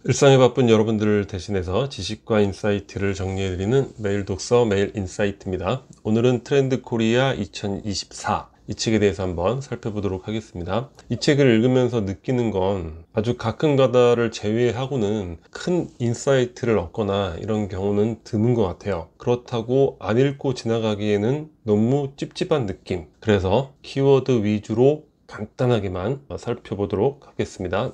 일상에 바쁜 여러분들을 대신해서 지식과 인사이트를 정리해드리는 매일 독서 매일 인사이트입니다. 오늘은 트렌드 코리아 2024 이 책에 대해서 한번 살펴보도록 하겠습니다. 이 책을 읽으면서 느끼는 건 아주 가끔가다를 제외하고는 큰 인사이트를 얻거나 이런 경우는 드문 것 같아요. 그렇다고 안 읽고 지나가기에는 너무 찝찝한 느낌. 그래서 키워드 위주로 간단하게만 살펴보도록 하겠습니다.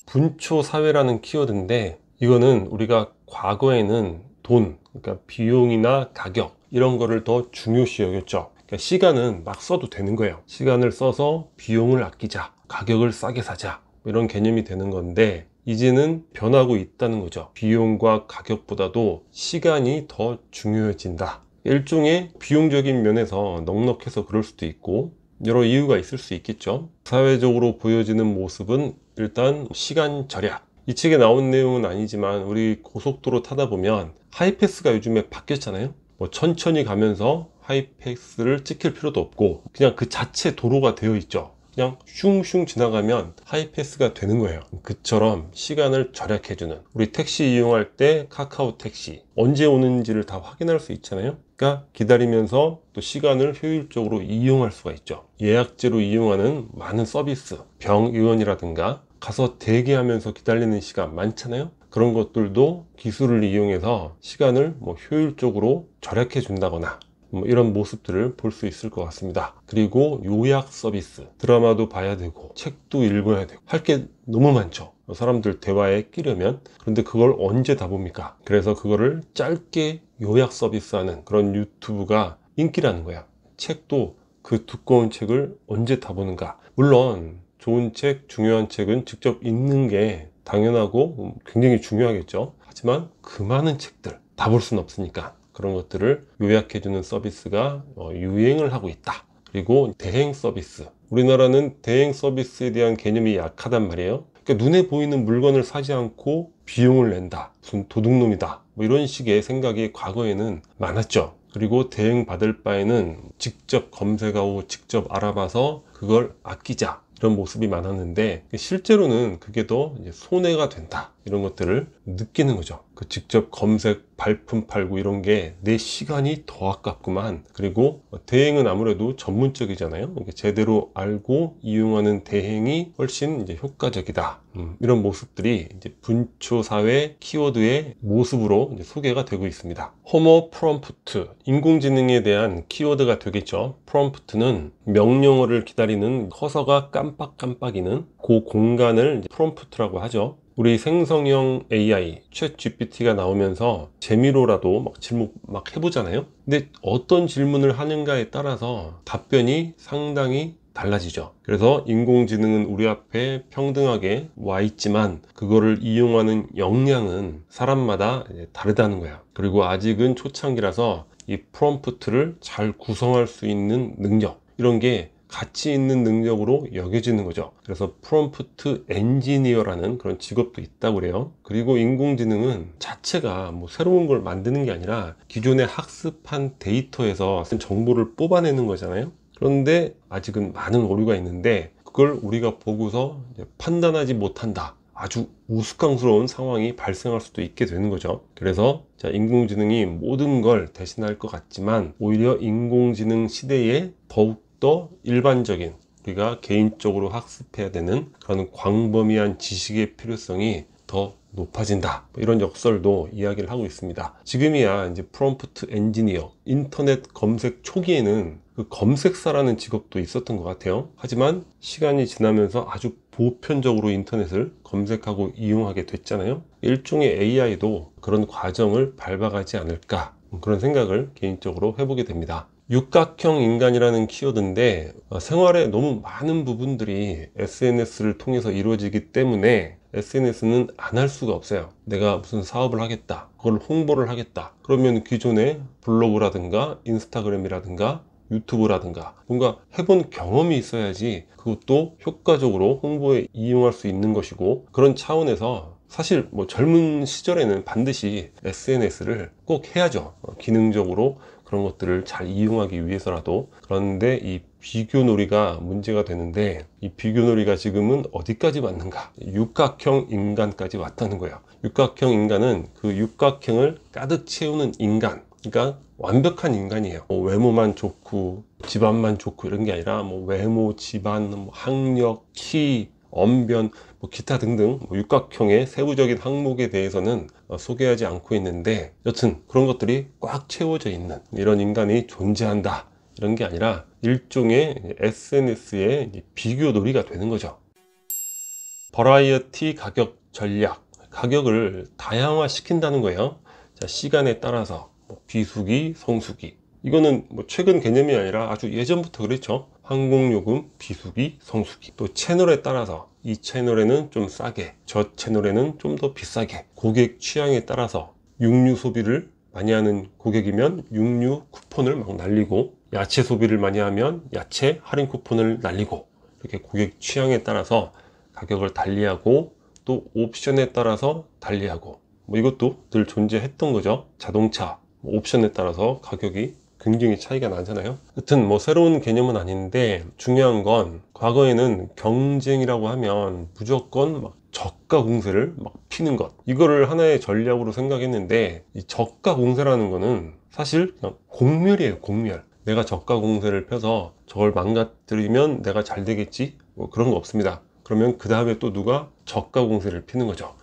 분초 사회라는 키워드인데, 이거는 우리가 과거에는 돈, 그러니까 비용이나 가격 이런 거를 더 중요시 여겼죠. 그러니까 시간은 막 써도 되는 거예요. 시간을 써서 비용을 아끼자, 가격을 싸게 사자, 이런 개념이 되는 건데, 이제는 변하고 있다는 거죠. 비용과 가격보다도 시간이 더 중요해진다. 일종의 비용적인 면에서 넉넉해서 그럴 수도 있고, 여러 이유가 있을 수 있겠죠. 사회적으로 보여지는 모습은 일단 시간 절약. 이 책에 나온 내용은 아니지만 우리 고속도로 타다 보면 하이패스가 요즘에 바뀌었잖아요. 천천히 가면서 하이패스를 찍힐 필요도 없고 그냥 그 자체 도로가 되어 있죠. 그냥 슝슝 지나가면 하이패스가 되는 거예요. 그처럼 시간을 절약해주는, 우리 택시 이용할 때 카카오 택시 언제 오는지를 다 확인할 수 있잖아요. 그러니까 기다리면서 또 시간을 효율적으로 이용할 수가 있죠. 예약제로 이용하는 많은 서비스, 병의원이라든가 가서 대기하면서 기다리는 시간 많잖아요. 그런 것들도 기술을 이용해서 시간을 효율적으로 절약해 준다거나 이런 모습들을 볼 수 있을 것 같습니다. 그리고 요약 서비스, 드라마도 봐야 되고 책도 읽어야 되고 할 게 너무 많죠. 사람들 대화에 끼려면. 그런데 그걸 언제 다 봅니까? 그래서 그거를 짧게 요약 서비스하는 그런 유튜브가 인기라는 거야. 책도 그 두꺼운 책을 언제 다 보는가. 물론 좋은 책, 중요한 책은 직접 읽는 게 당연하고 굉장히 중요하겠죠. 하지만 그 많은 책들 다 볼 수는 없으니까 그런 것들을 요약해주는 서비스가 유행을 하고 있다. 그리고 대행 서비스. 우리나라는 대행 서비스에 대한 개념이 약하단 말이에요. 그러니까 눈에 보이는 물건을 사지 않고 비용을 낸다, 무슨 도둑놈이다, 이런 식의 생각이 과거에는 많았죠. 그리고 대행 받을 바에는 직접 검색하고 직접 알아봐서 그걸 아끼자, 이런 모습이 많았는데 실제로는 그게 더 손해가 된다, 이런 것들을 느끼는 거죠. 그 직접 검색, 발품 팔고 이런 게 내 시간이 더 아깝구만. 그리고 대행은 아무래도 전문적이잖아요. 제대로 알고 이용하는 대행이 훨씬 효과적이다. 이런 모습들이 분초 사회 키워드의 모습으로 소개가 되고 있습니다. 호모 프롬프트, 인공지능에 대한 키워드가 되겠죠. 프롬프트는 명령어를 기다리는 커서가 깜빡깜빡이는 그 공간을 프롬프트라고 하죠. 우리 생성형 AI, 챗 GPT가 나오면서 재미로라도 질문 해보잖아요. 근데 어떤 질문을 하는가에 따라서 답변이 상당히 달라지죠. 그래서 인공지능은 우리 앞에 평등하게 와 있지만 그거를 이용하는 역량은 사람마다 다르다는 거야. 그리고 아직은 초창기라서 이 프롬프트를 잘 구성할 수 있는 능력, 이런 게 가치 있는 능력으로 여겨지는 거죠. 그래서 프롬프트 엔지니어라는 그런 직업도 있다고 그래요. 그리고 인공지능은 자체가 새로운 걸 만드는 게 아니라 기존에 학습한 데이터에서 정보를 뽑아내는 거잖아요. 그런데 아직은 많은 오류가 있는데 그걸 우리가 보고서 판단하지 못한다, 아주 우스꽝스러운 상황이 발생할 수도 있게 되는 거죠. 그래서 인공지능이 모든 걸 대신할 것 같지만 오히려 인공지능 시대에 더욱더 일반적인, 우리가 개인적으로 학습해야 되는 그런 광범위한 지식의 필요성이 더 높아진다, 이런 역설도 이야기를 하고 있습니다. 지금이야 프롬프트 엔지니어, 인터넷 검색 초기에는 그 검색사라는 직업도 있었던 것 같아요. 하지만 시간이 지나면서 아주 보편적으로 인터넷을 검색하고 이용하게 됐잖아요. 일종의 AI도 그런 과정을 밟아가지 않을까, 그런 생각을 개인적으로 해보게 됩니다. 육각형 인간이라는 키워드인데 생활의 너무 많은 부분들이 SNS를 통해서 이루어지기 때문에 SNS는 안 할 수가 없어요. 내가 무슨 사업을 하겠다, 그걸 홍보를 하겠다, 그러면 기존에 블로그라든가 인스타그램이라든가 유튜브라든가 뭔가 해본 경험이 있어야지 그것도 효과적으로 홍보에 이용할 수 있는 것이고, 그런 차원에서 사실 젊은 시절에는 반드시 SNS를 꼭 해야죠. 기능적으로 그런 것들을 잘 이용하기 위해서라도. 그런데 이 비교놀이가 문제가 되는데, 이 비교놀이가 지금은 어디까지 왔는가? 육각형 인간까지 왔다는 거예요. 육각형 인간은 그 육각형을 가득 채우는 인간, 그러니까 완벽한 인간이에요. 뭐 외모만 좋고 집안만 좋고 이런 게 아니라 뭐 외모, 집안, 뭐 학력, 키, 언변, 뭐 기타 등등 육각형의 세부적인 항목에 대해서는 소개하지 않고 있는데, 여튼 그런 것들이 꽉 채워져 있는 이런 인간이 존재한다, 이런 게 아니라 일종의 SNS의 비교놀이가 되는 거죠. 버라이어티 가격 전략, 가격을 다양화 시킨다는 거예요. 자, 시간에 따라서 비수기, 성수기, 이거는 뭐 최근 개념이 아니라 아주 예전부터 그랬죠. 항공요금, 비수기, 성수기. 또 채널에 따라서 이 채널에는 좀 싸게, 저 채널에는 좀 더 비싸게, 고객 취향에 따라서 육류 소비를 많이 하는 고객이면 육류 쿠폰을 막 날리고, 야채 소비를 많이 하면 야채 할인 쿠폰을 날리고, 이렇게 고객 취향에 따라서 가격을 달리하고, 또 옵션에 따라서 달리하고, 뭐 이것도 늘 존재했던 거죠. 자동차 옵션에 따라서 가격이 굉장히 차이가 나잖아요. 하여튼 뭐 새로운 개념은 아닌데, 중요한 건 과거에는 경쟁이라고 하면 무조건 막 저가 공세를 막 피는 것, 이거를 하나의 전략으로 생각했는데, 이 저가 공세라는 거는 사실 그냥 공멸이에요. 공멸. 내가 저가 공세를 펴서 저걸 망가뜨리면 내가 잘 되겠지, 뭐 그런 거 없습니다. 그러면 그 다음에 또 누가 저가 공세를 피는 거죠.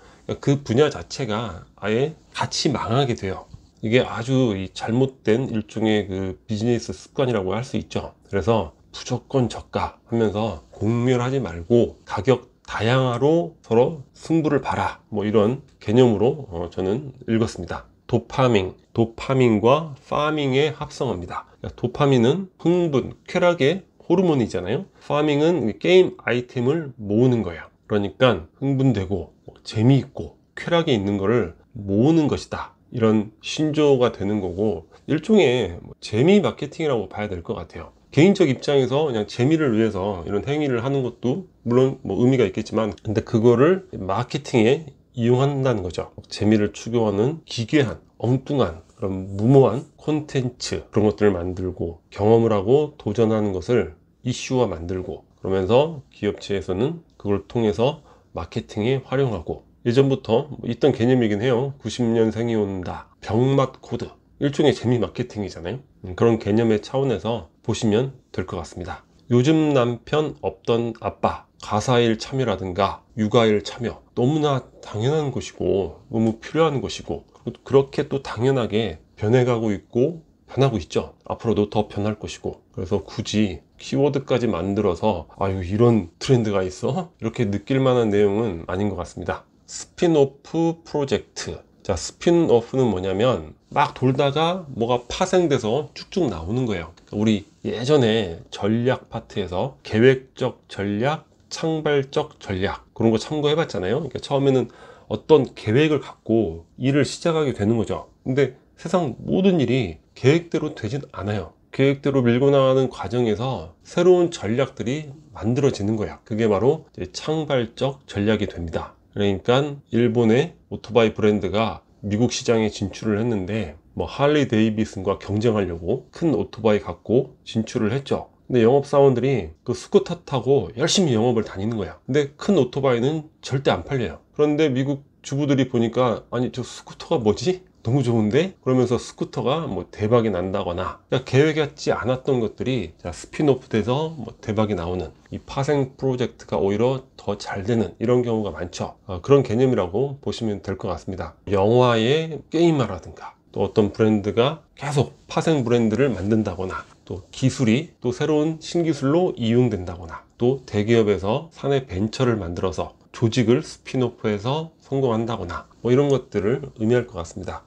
그 분야 자체가 아예 같이 망하게 돼요. 이게 아주 이 잘못된 일종의 그 비즈니스 습관이라고 할 수 있죠. 그래서 무조건 저가 하면서 공멸하지 말고 가격 다양화로 서로 승부를 봐라, 뭐 이런 개념으로 저는 읽었습니다. 도파민과 파밍의 합성어입니다. 도파민은 흥분, 쾌락의 호르몬이잖아요. 파밍은 게임 아이템을 모으는 거예요. 그러니까 흥분되고 재미있고 쾌락이 있는 거를 모으는 것이다, 이런 신조어가 되는 거고, 일종의 재미 마케팅이라고 봐야 될 것 같아요. 개인적 입장에서 그냥 재미를 위해서 이런 행위를 하는 것도 물론 뭐 의미가 있겠지만, 근데 그거를 마케팅에 이용한다는 거죠. 재미를 추구하는 기괴한, 엉뚱한, 그런 무모한 콘텐츠, 그런 것들을 만들고 경험을 하고 도전하는 것을 이슈화 만들고, 그러면서 기업체에서는 그걸 통해서 마케팅에 활용하고, 예전부터 있던 개념이긴 해요. 90년생이 온다, 병맛 코드, 일종의 재미 마케팅이잖아요. 그런 개념의 차원에서 보시면 될 것 같습니다. 요즘 남편 없던 아빠, 가사일 참여라든가 육아일 참여, 너무나 당연한 것이고 너무 필요한 것이고, 그렇게 또 당연하게 변해가고 있고 변하고 있죠. 앞으로도 더 변할 것이고, 그래서 굳이 키워드까지 만들어서 아유 이런 트렌드가 있어? 이렇게 느낄 만한 내용은 아닌 것 같습니다. 스핀오프 프로젝트. 자, 스핀오프는 뭐냐면 막 돌다가 뭐가 파생돼서 쭉쭉 나오는 거예요. 우리 예전에 전략 파트에서 계획적 전략, 창발적 전략, 그런 거 참고해 봤잖아요. 그러니까 처음에는 어떤 계획을 갖고 일을 시작하게 되는 거죠. 근데 세상 모든 일이 계획대로 되진 않아요. 계획대로 밀고 나가는 과정에서 새로운 전략들이 만들어지는 거야. 그게 바로 이제 창발적 전략이 됩니다. 그러니까 일본의 오토바이 브랜드가 미국 시장에 진출을 했는데, 뭐 할리 데이비슨과 경쟁하려고 큰 오토바이 갖고 진출을 했죠. 근데 영업사원들이 그 스쿠터 타고 열심히 영업을 다니는 거야. 근데 큰 오토바이는 절대 안 팔려요. 그런데 미국 주부들이 보니까 아니 저 스쿠터가 뭐지? 너무 좋은데? 그러면서 스쿠터가 뭐 대박이 난다거나, 그러니까 계획하지 않았던 것들이 스피노프 돼서 뭐 대박이 나오는, 이 파생 프로젝트가 오히려 더 잘 되는 이런 경우가 많죠. 그런 개념이라고 보시면 될 것 같습니다. 영화의 게임화라든가, 또 어떤 브랜드가 계속 파생 브랜드를 만든다거나, 또 기술이 또 새로운 신기술로 이용된다거나, 또 대기업에서 사내 벤처를 만들어서 조직을 스피노프해서 성공한다거나, 뭐 이런 것들을 의미할 것 같습니다.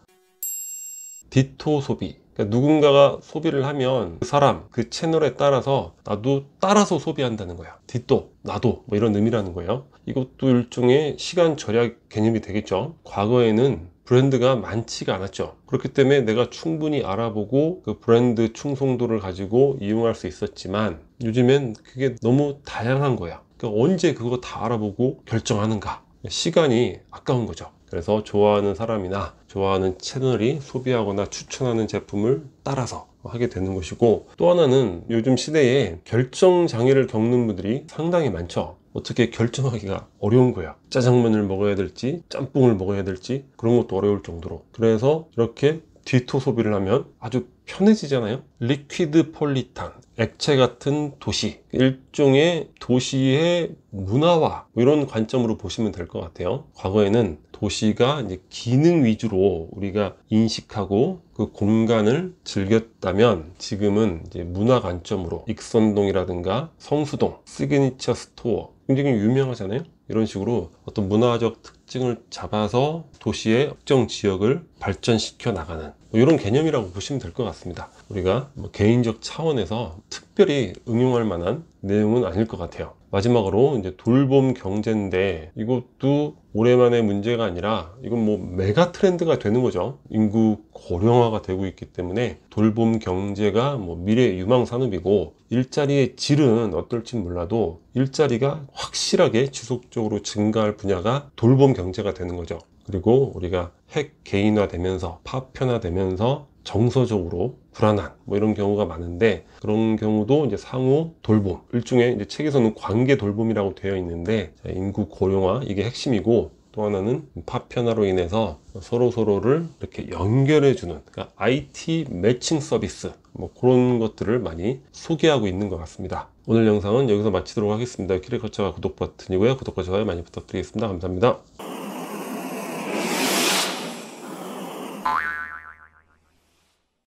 디토 소비, 그러니까 누군가가 소비를 하면 그 사람, 그 채널에 따라서 나도 따라서 소비한다는 거야. 디토, 나도, 뭐 이런 의미라는 거예요. 이것도 일종의 시간 절약 개념이 되겠죠. 과거에는 브랜드가 많지가 않았죠. 그렇기 때문에 내가 충분히 알아보고 그 브랜드 충성도를 가지고 이용할 수 있었지만, 요즘엔 그게 너무 다양한 거야. 그러니까 언제 그거 다 알아보고 결정하는가? 시간이 아까운 거죠. 그래서 좋아하는 사람이나 좋아하는 채널이 소비하거나 추천하는 제품을 따라서 하게 되는 것이고, 또 하나는 요즘 시대에 결정 장애를 겪는 분들이 상당히 많죠. 어떻게 결정하기가 어려운 거야. 짜장면을 먹어야 될지 짬뽕을 먹어야 될지 그런 것도 어려울 정도로. 그래서 이렇게 디토 소비를 하면 아주 편해지잖아요. 리퀴드 폴리탄, 액체 같은 도시, 일종의 도시의 문화화, 이런 관점으로 보시면 될 것 같아요. 과거에는 도시가 이제 기능 위주로 우리가 인식하고 그 공간을 즐겼다면, 지금은 이제 문화 관점으로 익선동이라든가 성수동, 시그니처 스토어 굉장히 유명하잖아요. 이런 식으로 어떤 문화적 특징을 잡아서 도시의 특정 지역을 발전시켜 나가는 이런 개념이라고 보시면 될 것 같습니다. 우리가 개인적 차원에서 특별히 응용할 만한 내용은 아닐 것 같아요. 마지막으로 이제 돌봄 경제인데, 이것도 올해만의 문제가 아니라 이건 뭐 메가 트렌드가 되는 거죠. 인구 고령화가 되고 있기 때문에 돌봄 경제가 뭐 미래의 유망 산업이고, 일자리의 질은 어떨지 몰라도 일자리가 확실하게 지속적으로 증가할 분야가 돌봄 경제가 되는 거죠. 그리고 우리가 핵 개인화되면서 파편화되면서 정서적으로 불안한 뭐 이런 경우가 많은데, 그런 경우도 이제 상호 돌봄, 일종의 이제 책에서는 관계 돌봄이라고 되어 있는데, 인구 고령화 이게 핵심이고, 또 하나는 파편화로 인해서 서로를 이렇게 연결해주는, 그러니까 IT 매칭 서비스, 뭐 그런 것들을 많이 소개하고 있는 것 같습니다. 오늘 영상은 여기서 마치도록 하겠습니다. 키리커처가 구독 버튼이고요. 구독과 좋아요 많이 부탁드리겠습니다. 감사합니다.